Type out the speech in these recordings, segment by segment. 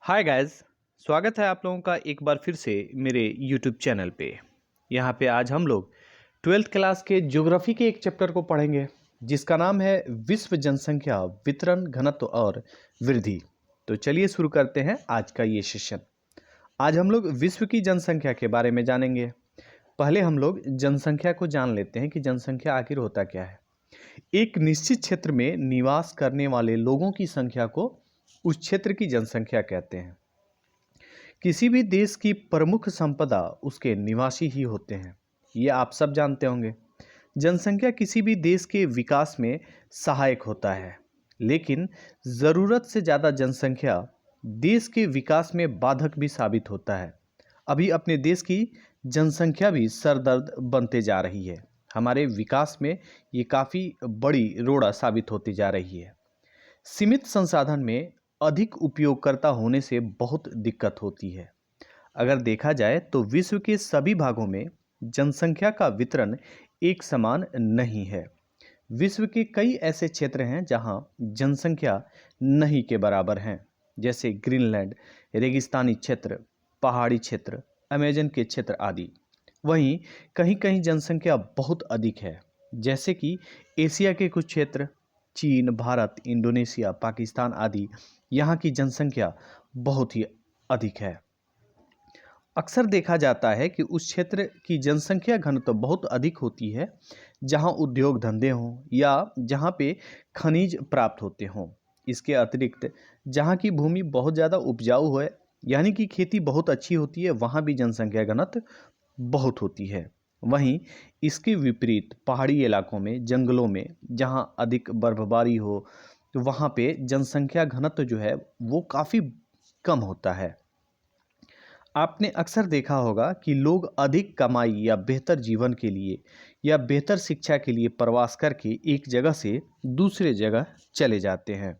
Hi guys. स्वागत है आप लोगों का एक बार फिर से मेरे यूट्यूब चैनल पे। यहाँ पे आज हम लोग 12th क्लास के ज्योग्राफी के एक चैप्टर को पढ़ेंगे जिसका नाम है विश्व जनसंख्या वितरण घनत्व और वृद्धि। तो चलिए शुरू करते हैं आज का ये सेशन। आज हम लोग विश्व की जनसंख्या के बारे में जानेंगे। पहले हम लोग जनसंख्या को जान लेते हैं कि जनसंख्या आखिर होता क्या है। एक निश्चित क्षेत्र में निवास करने वाले लोगों की संख्या को उस क्षेत्र की जनसंख्या कहते हैं। किसी भी देश की प्रमुख संपदा उसके निवासी ही होते हैं, ये आप सब जानते होंगे। जनसंख्या किसी भी देश के विकास में सहायक होता है, लेकिन ज़रूरत से ज़्यादा जनसंख्या देश के विकास में बाधक भी साबित होता है। अभी अपने देश की जनसंख्या भी सरदर्द बनते जा रही है। हमारे विकास में ये काफ़ी बड़ी रोड़ा साबित होती जा रही है। सीमित संसाधन में अधिक उपयोगकर्ता होने से बहुत दिक्कत होती है। अगर देखा जाए तो विश्व के सभी भागों में जनसंख्या का वितरण एक समान नहीं है। विश्व के कई ऐसे क्षेत्र हैं जहां जनसंख्या नहीं के बराबर हैं, जैसे ग्रीनलैंड, रेगिस्तानी क्षेत्र, पहाड़ी क्षेत्र, अमेजन के क्षेत्र आदि। वहीं कहीं कहीं जनसंख्या बहुत अधिक है, जैसे कि एशिया के कुछ क्षेत्र, चीन, भारत, इंडोनेशिया, पाकिस्तान आदि। यहाँ की जनसंख्या बहुत ही अधिक है। अक्सर देखा जाता है कि उस क्षेत्र की जनसंख्या घनत्व बहुत अधिक होती है जहाँ उद्योग धंधे हों या जहाँ पे खनिज प्राप्त होते हों। इसके अतिरिक्त जहाँ की भूमि बहुत ज़्यादा उपजाऊ है, यानी कि खेती बहुत अच्छी होती है, वहाँ भी जनसंख्या घनत्व बहुत होती है। वहीं इसके विपरीत पहाड़ी इलाकों में, जंगलों में, जहाँ अधिक बर्फबारी हो, तो वहाँ पे जनसंख्या घनत्व जो है वो काफ़ी कम होता है। आपने अक्सर देखा होगा कि लोग अधिक कमाई या बेहतर जीवन के लिए या बेहतर शिक्षा के लिए प्रवास करके एक जगह से दूसरे जगह चले जाते हैं।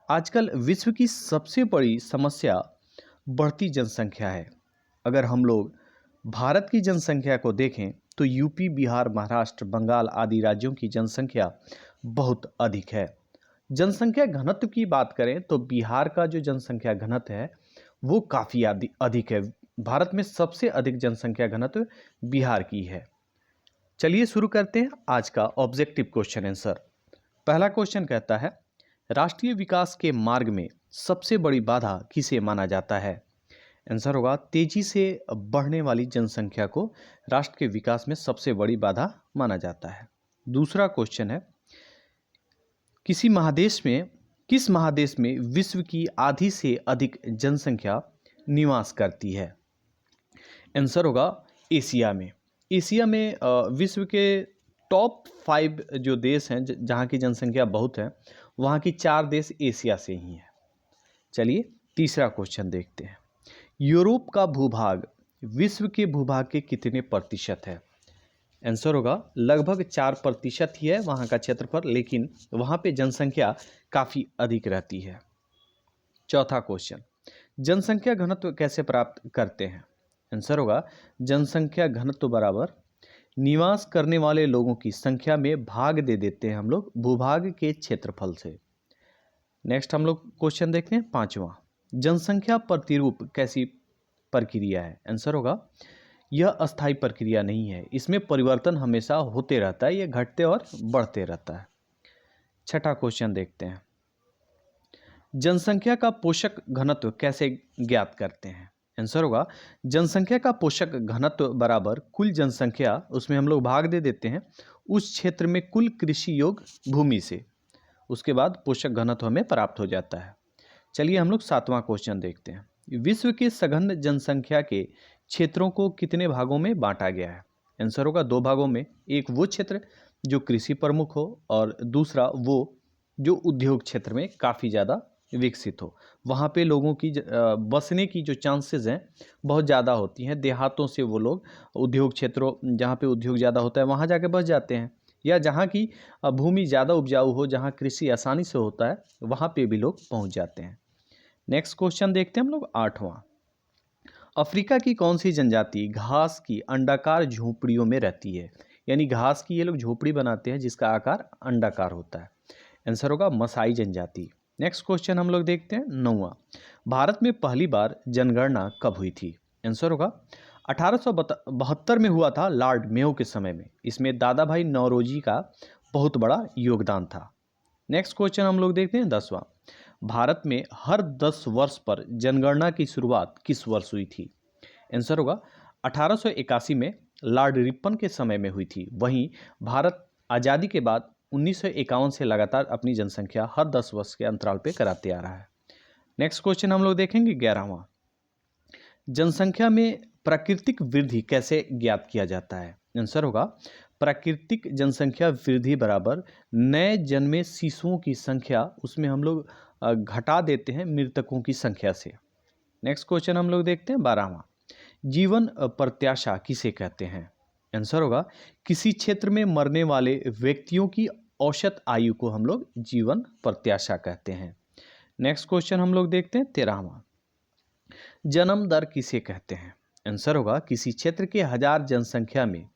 आजकल विश्व की सबसे बड़ी समस्या बढ़ती जनसंख्या है। अगर हम लोग भारत की जनसंख्या को देखें तो यूपी, बिहार, महाराष्ट्र, बंगाल आदि राज्यों की जनसंख्या बहुत अधिक है। जनसंख्या घनत्व की बात करें तो बिहार का जो जनसंख्या घनत्व है वो काफ़ी अधिक है। भारत में सबसे अधिक जनसंख्या घनत्व बिहार की है। चलिए शुरू करते हैं आज का ऑब्जेक्टिव क्वेश्चन आंसर। पहला क्वेश्चन कहता है, राष्ट्रीय विकास के मार्ग में सबसे बड़ी बाधा किसे माना जाता है? आंसर होगा तेजी से बढ़ने वाली जनसंख्या को राष्ट्र के विकास में सबसे बड़ी बाधा माना जाता है। दूसरा क्वेश्चन है, किस महादेश में विश्व की आधी से अधिक जनसंख्या निवास करती है? आंसर होगा एशिया में। एशिया में विश्व के टॉप 5 जो देश हैं जहाँ की जनसंख्या बहुत है, वहाँ की 4 देश एशिया से ही हैं। चलिए तीसरा क्वेश्चन देखते हैं। यूरोप का भूभाग विश्व के भूभाग के कितने प्रतिशत है? आंसर होगा लगभग 4% ही है वहाँ का क्षेत्रफल, लेकिन वहाँ पे जनसंख्या काफ़ी अधिक रहती है। चौथा क्वेश्चन, जनसंख्या घनत्व कैसे प्राप्त करते हैं? आंसर होगा जनसंख्या घनत्व बराबर निवास करने वाले लोगों की संख्या में भाग दे देते हैं हम लोग भूभाग के क्षेत्रफल से। नेक्स्ट हम लोग क्वेश्चन देखते हैं पांचवा, जनसंख्या प्रतिरूप कैसी प्रक्रिया है? आंसर होगा यह अस्थायी प्रक्रिया नहीं है, इसमें परिवर्तन हमेशा होते रहता है, यह घटते और बढ़ते रहता है। छठा क्वेश्चन देखते हैं, जनसंख्या का पोषक घनत्व कैसे ज्ञात करते हैं? आंसर होगा जनसंख्या का पोषक घनत्व बराबर कुल जनसंख्या, उसमें हम लोग भाग दे देते हैं उस क्षेत्र में कुल कृषि योग्य भूमि से, उसके बाद पोषक घनत्व हमें प्राप्त हो जाता है। चलिए हम लोग सातवां क्वेश्चन देखते हैं, विश्व के सघन जनसंख्या के क्षेत्रों को कितने भागों में बांटा गया है? आंसर होगा 2 भागों में। एक वो क्षेत्र जो कृषि प्रमुख हो और दूसरा वो जो उद्योग क्षेत्र में काफ़ी ज़्यादा विकसित हो। वहाँ पे लोगों की बसने की जो चांसेस हैं बहुत ज़्यादा होती हैं। देहातों से वो लोग उद्योग क्षेत्रों, जहाँ पे उद्योग ज़्यादा होता है वहाँ जाके बस जाते हैं, या जहाँ की भूमि ज़्यादा उपजाऊ हो, जहाँ कृषि आसानी से होता है, वहाँ पे भी लोग पहुँच जाते हैं। नेक्स्ट क्वेश्चन देखते हैं हम लोग आठवां, अफ्रीका की कौन सी जनजाति घास की अंडाकार झोपड़ियों में रहती है? यानी घास की ये लोग झोपड़ी बनाते हैं जिसका आकार अंडाकार होता है। आंसर होगा मसाई जनजाति। नेक्स्ट क्वेश्चन हम लोग देखते हैं 9वां, भारत में पहली बार जनगणना कब हुई थी? आंसर होगा 1872 में हुआ था, लॉर्ड मेयो के समय में। इसमें दादा भाई नौरोजी का बहुत बड़ा योगदान था। नेक्स्ट क्वेश्चन हम लोग देखते हैं 10वां, भारत में हर 10 वर्ष पर जनगणना की शुरुआत किस वर्ष हुई थी? आंसर होगा 1881 में लॉर्ड रिपन के समय में हुई थी। वहीं भारत आज़ादी के बाद 1951 से लगातार अपनी जनसंख्या हर 10 वर्ष के अंतराल पे कराते आ रहा है। नेक्स्ट क्वेश्चन हम लोग देखेंगे 11वां, जनसंख्या में प्राकृतिक वृद्धि कैसे ज्ञात किया जाता है? आंसर होगा प्राकृतिक जनसंख्या वृद्धि बराबर नए जन्मे शिशुओं की संख्या, उसमें हम लोग घटा देते हैं मृतकों की संख्या से। नेक्स्ट क्वेश्चन हम लोग देखते हैं 12वां, जीवन प्रत्याशा किसे कहते हैं? आंसर होगा किसी क्षेत्र में मरने वाले व्यक्तियों की औसत आयु को हम लोग जीवन प्रत्याशा कहते हैं। नेक्स्ट क्वेश्चन हम लोग देखते हैं 13वां, जन्म दर किसे कहते हैं? आंसर होगा किसी क्षेत्र के 1000 जनसंख्या में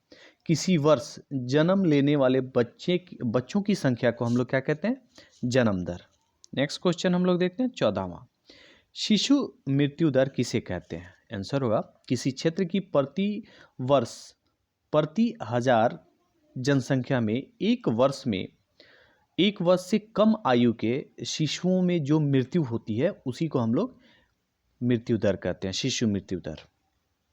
किसी वर्ष जन्म लेने वाले बच्चों की संख्या को हम लोग क्या कहते हैं? जन्म दर। नेक्स्ट क्वेश्चन हम लोग देखते हैं 14वां, शिशु मृत्यु दर किसे कहते हैं? आंसर होगा किसी क्षेत्र की प्रति वर्ष प्रति 1000 जनसंख्या में एक वर्ष से कम आयु के शिशुओं में जो मृत्यु होती है उसी को हम लोग मृत्यु दर कहते हैं, शिशु मृत्यु दर।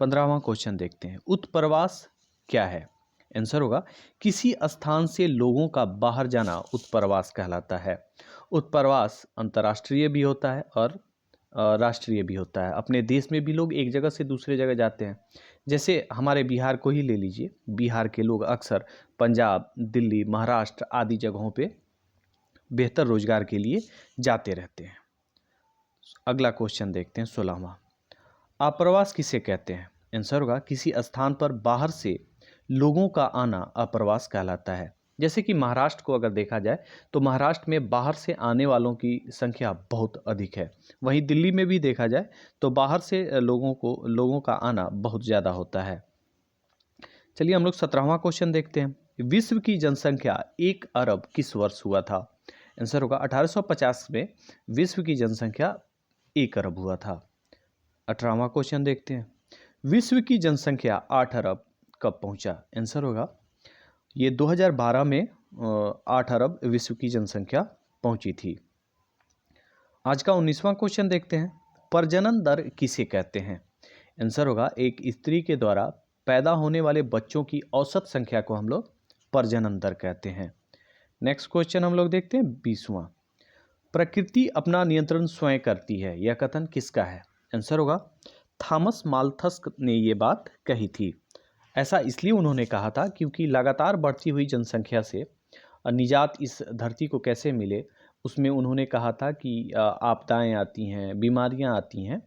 15वां क्वेश्चन देखते हैं, उत्प्रवास क्या है? आंसर होगा किसी स्थान से लोगों का बाहर जाना उत्प्रवास कहलाता है। उत्प्रवास अंतर्राष्ट्रीय भी होता है और राष्ट्रीय भी होता है। अपने देश में भी लोग एक जगह से दूसरे जगह जाते हैं। जैसे हमारे बिहार को ही ले लीजिए, बिहार के लोग अक्सर पंजाब, दिल्ली, महाराष्ट्र आदि जगहों पे बेहतर रोजगार के लिए जाते रहते हैं। अगला क्वेश्चन देखते हैं 16वां, आप्रवास किसे कहते हैं? आंसर होगा किसी स्थान पर बाहर से लोगों का आना अप्रवास कहलाता है। जैसे कि महाराष्ट्र को अगर देखा जाए तो महाराष्ट्र में बाहर से आने वालों की संख्या बहुत अधिक है। वहीं दिल्ली में भी देखा जाए तो बाहर से लोगों का आना बहुत ज़्यादा होता है। चलिए हम लोग 17वां क्वेश्चन देखते हैं, विश्व की जनसंख्या 1 अरब किस वर्ष हुआ था? आंसर होगा 1850 में विश्व की जनसंख्या 1 अरब हुआ था। 18वां क्वेश्चन देखते हैं, विश्व की जनसंख्या 8 अरब कब पहुंचा? आंसर होगा ये 2012 में 8 अरब विश्व की जनसंख्या पहुंची थी। आज का 19वां क्वेश्चन देखते हैं, प्रजनन दर किसे कहते हैं? आंसर होगा एक स्त्री के द्वारा पैदा होने वाले बच्चों की औसत संख्या को हम लोग प्रजनन दर कहते हैं। नेक्स्ट क्वेश्चन हम लोग देखते हैं 20वां, प्रकृति अपना नियंत्रण स्वयं करती है, यह कथन किसका है? आंसर होगा थॉमस माल्थस ने ये बात कही थी। ऐसा इसलिए उन्होंने कहा था क्योंकि लगातार बढ़ती हुई जनसंख्या से निजात इस धरती को कैसे मिले, उसमें उन्होंने कहा था कि आपदाएं आती हैं, बीमारियां आती हैं,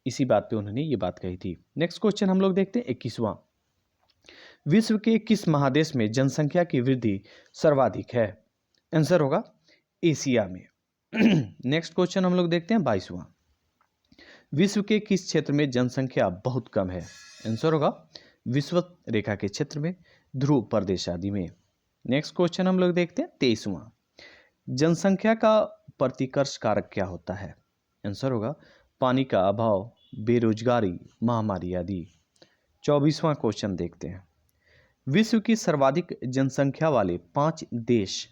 इसी बात पे उन्होंने ये बात कही थी। नेक्स्ट क्वेश्चन हम लोग देखते हैं 21वां, विश्व के किस महादेश में जनसंख्या की वृद्धि सर्वाधिक है? आंसर होगा एशिया में। नेक्स्ट क्वेश्चन हम लोग देखते हैं 22वां, विश्व के किस क्षेत्र में जनसंख्या बहुत कम है? आंसर होगा विषुवत रेखा के क्षेत्र में, ध्रुव प्रदेश आदि में। नेक्स्ट क्वेश्चन हम लोग देखते हैं 23वां, जनसंख्या का प्रतिकर्ष कारक क्या होता है? आंसर होगा पानी का अभाव, बेरोजगारी, महामारी आदि। 24वां क्वेश्चन देखते हैं, विश्व की सर्वाधिक जनसंख्या वाले 5 देश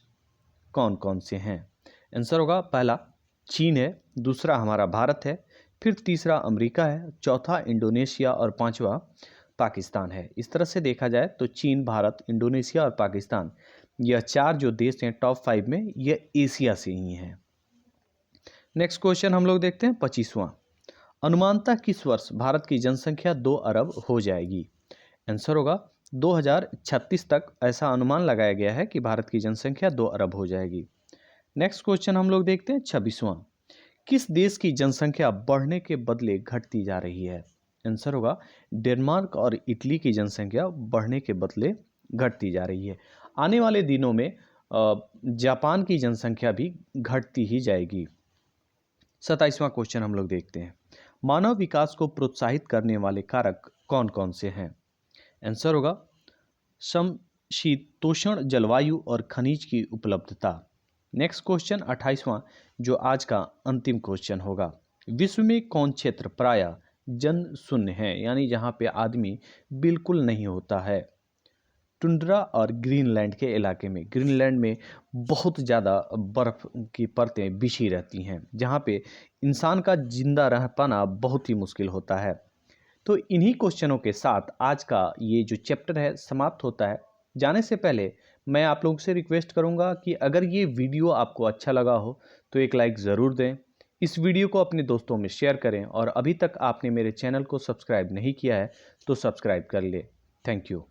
कौन कौन से हैं? आंसर होगा पहला चीन है, दूसरा हमारा भारत है, फिर तीसरा अमेरिका है, चौथा इंडोनेशिया और पांचवा पाकिस्तान है। इस तरह से देखा जाए तो चीन, भारत, इंडोनेशिया और पाकिस्तान, यह 4 जो देश हैं टॉप 5 में, यह एशिया से ही हैं। नेक्स्ट क्वेश्चन हम लोग देखते हैं 25वां, अनुमानतः किस वर्ष भारत की जनसंख्या 2 अरब हो जाएगी? आंसर होगा 2036 तक ऐसा अनुमान लगाया गया है कि भारत की जनसंख्या 2 अरब हो जाएगी। नेक्स्ट क्वेश्चन हम लोग देखते हैं 26वां, किस देश की जनसंख्या बढ़ने के बदले घटती जा रही है? आंसर होगा डेनमार्क और इटली की जनसंख्या बढ़ने के बदले घटती जा रही है। आने वाले दिनों में जापान की जनसंख्या भी घटती ही जाएगी। 27वां क्वेश्चन हम लोग देखते हैं, मानव विकास को प्रोत्साहित करने वाले कारक कौन कौन से हैं? आंसर होगा समशीतोष्ण जलवायु और खनिज की उपलब्धता। नेक्स्ट क्वेश्चन 28वां, जो आज का अंतिम क्वेश्चन होगा। विश्व में कौन क्षेत्र प्रायः जन शून्य है, यानी जहाँ पे आदमी बिल्कुल नहीं होता है? टुंड्रा और ग्रीनलैंड के इलाके में। ग्रीनलैंड में बहुत ज़्यादा बर्फ़ की परतें बिछी रहती हैं, जहाँ पे इंसान का जिंदा रह पाना बहुत ही मुश्किल होता है। तो इन्हीं क्वेश्चनों के साथ आज का ये जो चैप्टर है समाप्त होता है। जाने से पहले मैं आप लोगों से रिक्वेस्ट करूंगा कि अगर ये वीडियो आपको अच्छा लगा हो तो एक लाइक ज़रूर दें। इस वीडियो को अपने दोस्तों में शेयर करें और अभी तक आपने मेरे चैनल को सब्सक्राइब नहीं किया है तो सब्सक्राइब कर ले। Thank you.